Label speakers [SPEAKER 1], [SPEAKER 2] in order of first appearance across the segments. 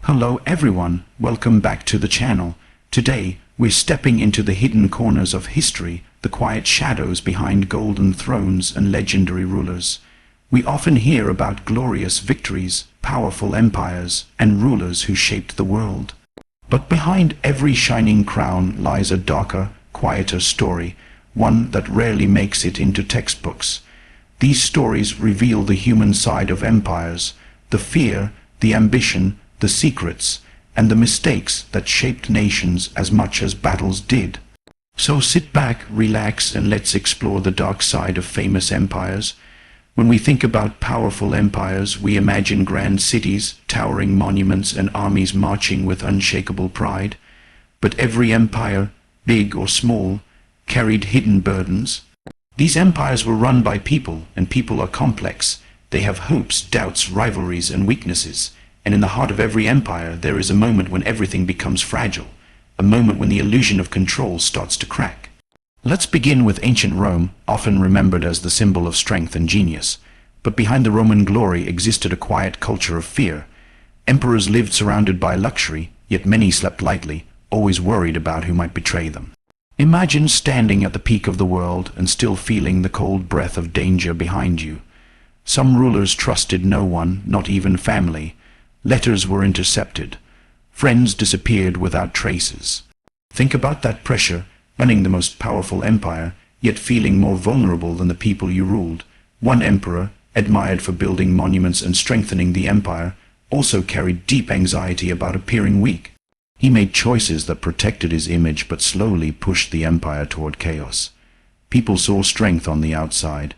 [SPEAKER 1] Hello everyone, welcome back to the channel. Today, we're stepping into the hidden corners of history, the quiet shadows behind golden thrones and legendary rulers. We often hear about glorious victories, powerful empires, and rulers who shaped the world. But behind every shining crown lies a darker, quieter story, one that rarely makes it into textbooks. These stories reveal the human side of empires, the fear, the ambition, the secrets, and the mistakes that shaped nations as much as battles did. So sit back, relax, and let's explore the dark side of famous empires. When we think about powerful empires, we imagine grand cities, towering monuments, and armies marching with unshakable pride. But every empire, big or small, carried hidden burdens. These empires were run by people, and people are complex. They have hopes, doubts, rivalries, and weaknesses. And in the heart of every empire, there is a moment when everything becomes fragile, a moment when the illusion of control starts to crack. Let's begin with ancient Rome, often remembered as the symbol of strength and genius. But behind the Roman glory existed a quiet culture of fear. Emperors lived surrounded by luxury, yet many slept lightly, always worried about who might betray them. Imagine standing at the peak of the world and still feeling the cold breath of danger behind you. Some rulers trusted no one, not even family. Letters were intercepted. Friends disappeared without traces. Think about that pressure, running the most powerful empire, yet feeling more vulnerable than the people you ruled. One emperor, admired for building monuments and strengthening the empire, also carried deep anxiety about appearing weak. He made choices that protected his image but slowly pushed the empire toward chaos. People saw strength on the outside.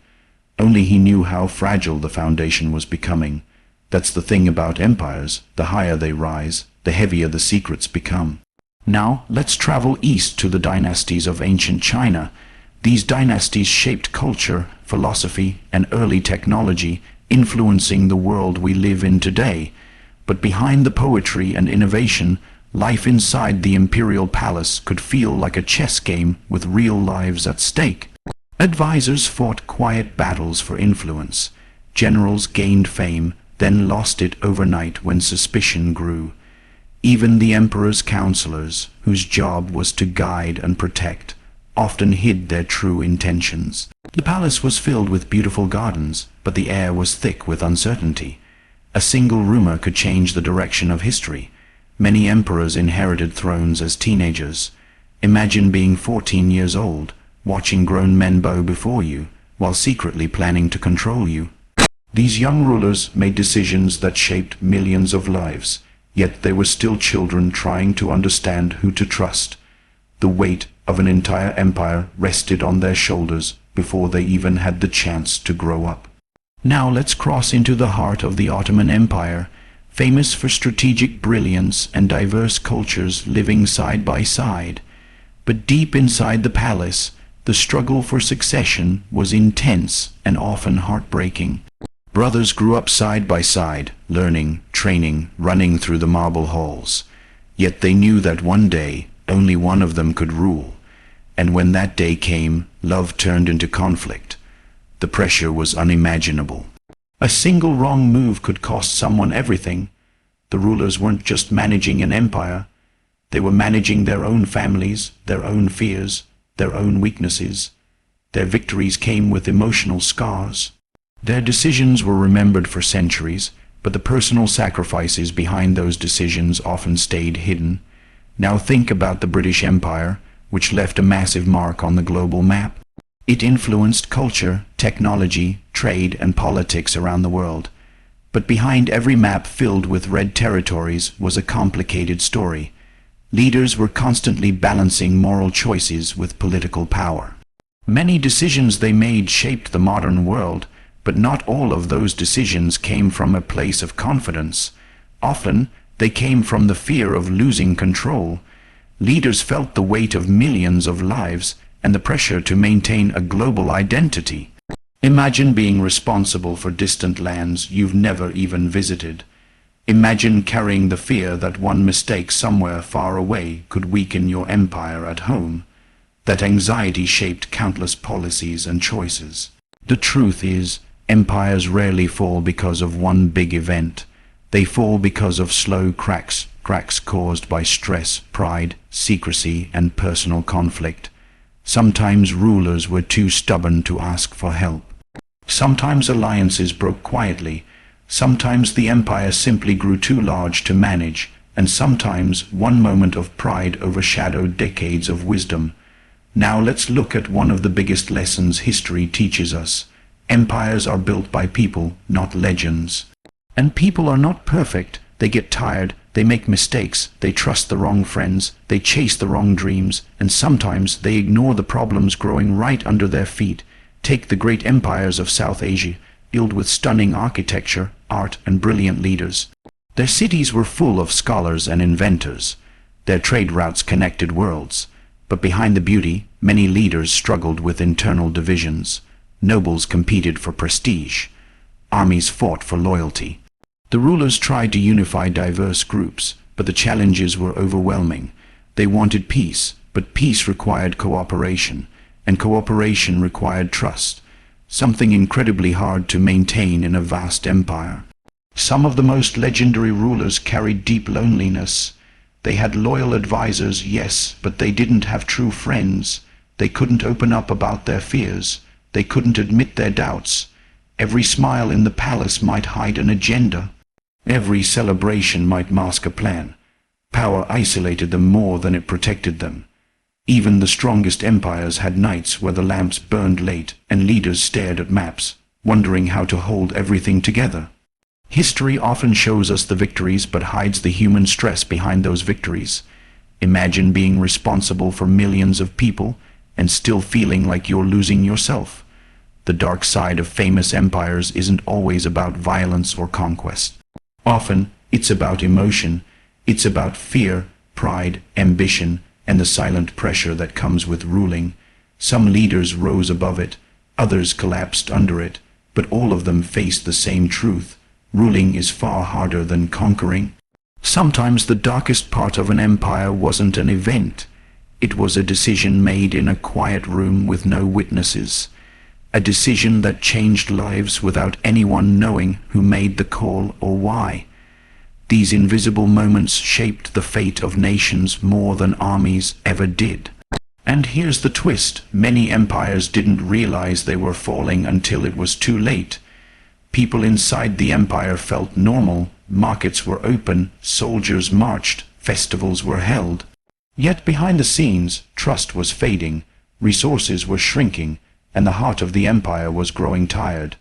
[SPEAKER 1] Only he knew how fragile the foundation was becoming. That's the thing about empires. The higher they rise, the heavier the secrets become. Now, let's travel east to the dynasties of ancient China. These dynasties shaped culture, philosophy, and early technology, influencing the world we live in today. But behind the poetry and innovation, life inside the imperial palace could feel like a chess game with real lives at stake. Advisors fought quiet battles for influence. Generals gained fame, then lost it overnight when suspicion grew. Even the emperor's counselors, whose job was to guide and protect, often hid their true intentions. The palace was filled with beautiful gardens, but the air was thick with uncertainty. A single rumor could change the direction of history. Many emperors inherited thrones as teenagers. Imagine being 14 years old, watching grown men bow before you, while secretly planning to control you. These young rulers made decisions that shaped millions of lives, yet they were still children trying to understand who to trust. The weight of an entire empire rested on their shoulders before they even had the chance to grow up. Now let's cross into the heart of the Ottoman Empire, famous for strategic brilliance and diverse cultures living side by side. But deep inside the palace, the struggle for succession was intense and often heartbreaking. Brothers grew up side by side, learning, training, running through the marble halls. Yet they knew that one day, only one of them could rule. And when that day came, love turned into conflict. The pressure was unimaginable. A single wrong move could cost someone everything. The rulers weren't just managing an empire. They were managing their own families, their own fears, their own weaknesses. Their victories came with emotional scars. Their decisions were remembered for centuries, but the personal sacrifices behind those decisions often stayed hidden. Now think about the British Empire, which left a massive mark on the global map. It influenced culture, technology, trade, and politics around the world. But behind every map filled with red territories was a complicated story. Leaders were constantly balancing moral choices with political power. Many decisions they made shaped the modern world, but not all of those decisions came from a place of confidence. Often, they came from the fear of losing control. Leaders felt the weight of millions of lives and the pressure to maintain a global identity. Imagine being responsible for distant lands you've never even visited. Imagine carrying the fear that one mistake somewhere far away could weaken your empire at home. That anxiety shaped countless policies and choices. The truth is, empires rarely fall because of one big event. They fall because of slow cracks caused by stress, pride, secrecy, and personal conflict. Sometimes rulers were too stubborn to ask for help. Sometimes alliances broke quietly. Sometimes the empire simply grew too large to manage, and sometimes one moment of pride overshadowed decades of wisdom. Now let's look at one of the biggest lessons history teaches us. Empires are built by people, not legends. And people are not perfect. They get tired, they make mistakes, they trust the wrong friends, they chase the wrong dreams, and sometimes they ignore the problems growing right under their feet. Take the great empires of South Asia, filled with stunning architecture, art, and brilliant leaders. Their cities were full of scholars and inventors. Their trade routes connected worlds. But behind the beauty, many leaders struggled with internal divisions. Nobles competed for prestige. Armies fought for loyalty. The rulers tried to unify diverse groups, but the challenges were overwhelming. They wanted peace, but peace required cooperation, and cooperation required trust, something incredibly hard to maintain in a vast empire. Some of the most legendary rulers carried deep loneliness. They had loyal advisors, yes, but they didn't have true friends. They couldn't open up about their fears. They couldn't admit their doubts. Every smile in the palace might hide an agenda. Every celebration might mask a plan. Power isolated them more than it protected them. Even the strongest empires had nights where the lamps burned late and leaders stared at maps, wondering how to hold everything together. History often shows us the victories but hides the human stress behind those victories. Imagine being responsible for millions of people and still feeling like you're losing yourself. The dark side of famous empires isn't always about violence or conquest. Often, it's about emotion. It's about fear, pride, ambition, and the silent pressure that comes with ruling. Some leaders rose above it, others collapsed under it, but all of them faced the same truth. Ruling is far harder than conquering. Sometimes the darkest part of an empire wasn't an event. It was a decision made in a quiet room with no witnesses. A decision that changed lives without anyone knowing who made the call or why. These invisible moments shaped the fate of nations more than armies ever did. And here's the twist. Many empires didn't realize they were falling until it was too late. People inside the empire felt normal. Markets were open, soldiers marched, festivals were held. Yet behind the scenes, trust was fading, resources were shrinking, and the heart of the empire was growing tired.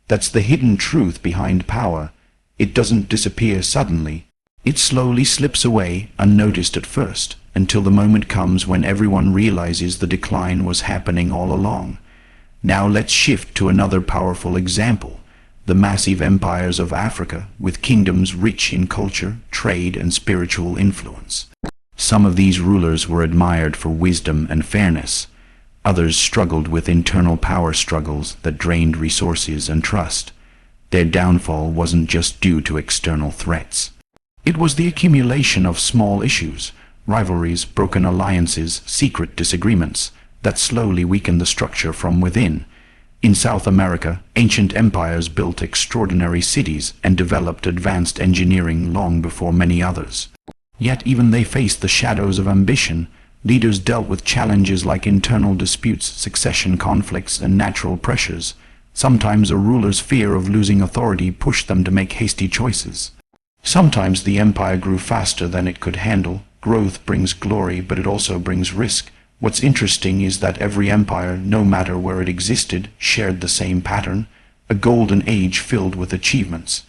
[SPEAKER 1] That's the hidden truth behind power. It doesn't disappear suddenly. It slowly slips away, unnoticed at first, until the moment comes when everyone realizes the decline was happening all along. Now let's shift to another powerful example. The massive empires of Africa, with kingdoms rich in culture, trade, and spiritual influence. Some of these rulers were admired for wisdom and fairness. Others struggled with internal power struggles that drained resources and trust. Their downfall wasn't just due to external threats. It was the accumulation of small issues, rivalries, broken alliances, secret disagreements, that slowly weakened the structure from within. In South America, ancient empires built extraordinary cities and developed advanced engineering long before many others. Yet even they faced the shadows of ambition. Leaders dealt with challenges like internal disputes, succession conflicts, and natural pressures. Sometimes a ruler's fear of losing authority pushed them to make hasty choices. Sometimes the empire grew faster than it could handle. Growth brings glory, but it also brings risk. What's interesting is that every empire, no matter where it existed, shared the same pattern: a golden age filled with achievements,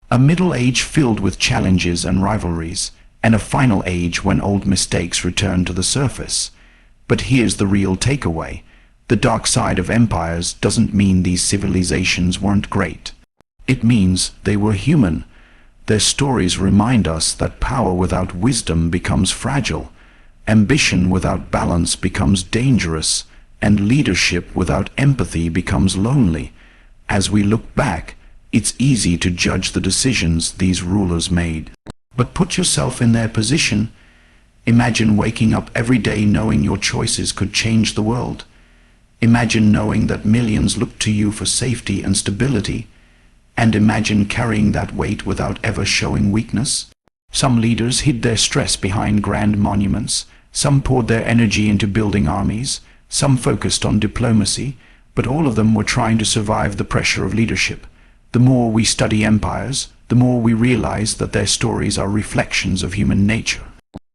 [SPEAKER 1] a middle age filled with challenges and rivalries, and a final age when old mistakes return to the surface. But here's the real takeaway. The dark side of empires doesn't mean these civilizations weren't great. It means they were human. Their stories remind us that power without wisdom becomes fragile, ambition without balance becomes dangerous, and leadership without empathy becomes lonely. As we look back, it's easy to judge the decisions these rulers made. But put yourself in their position. Imagine waking up every day knowing your choices could change the world. Imagine knowing that millions look to you for safety and stability. And imagine carrying that weight without ever showing weakness. Some leaders hid their stress behind grand monuments, some poured their energy into building armies, some focused on diplomacy, but all of them were trying to survive the pressure of leadership. The more we study empires, the more we realize that their stories are reflections of human nature.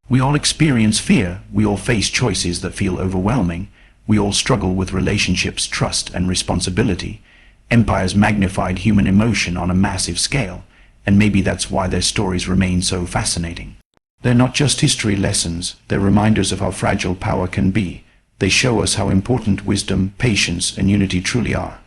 [SPEAKER 1] We all experience fear, we all face choices that feel overwhelming, we all struggle with relationships, trust, and responsibility. Empires magnified human emotion on a massive scale, and maybe that's why their stories remain so fascinating. They're not just history lessons, they're reminders of how fragile power can be. They show us how important wisdom, patience, and unity truly are.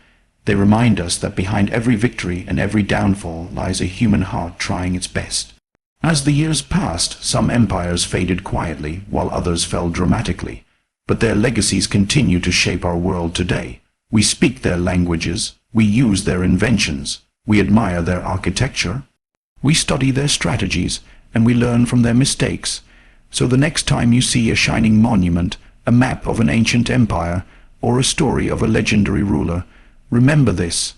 [SPEAKER 1] They remind us that behind every victory and every downfall lies a human heart trying its best. As the years passed, some empires faded quietly, while others fell dramatically. But their legacies continue to shape our world today. We speak their languages, we use their inventions, we admire their architecture, we study their strategies, and we learn from their mistakes. So the next time you see a shining monument, a map of an ancient empire, or a story of a legendary ruler, remember this: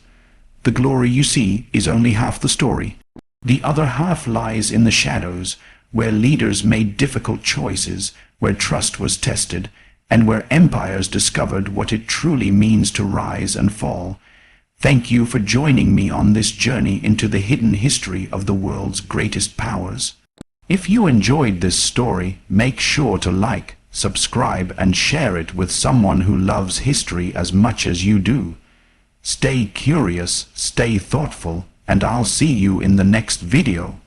[SPEAKER 1] the glory you see is only half the story. The other half lies in the shadows, where leaders made difficult choices, where trust was tested, and where empires discovered what it truly means to rise and fall. Thank you for joining me on this journey into the hidden history of the world's greatest powers. If you enjoyed this story, make sure to like, subscribe, and share it with someone who loves history as much as you do. Stay curious, stay thoughtful, and I'll see you in the next video.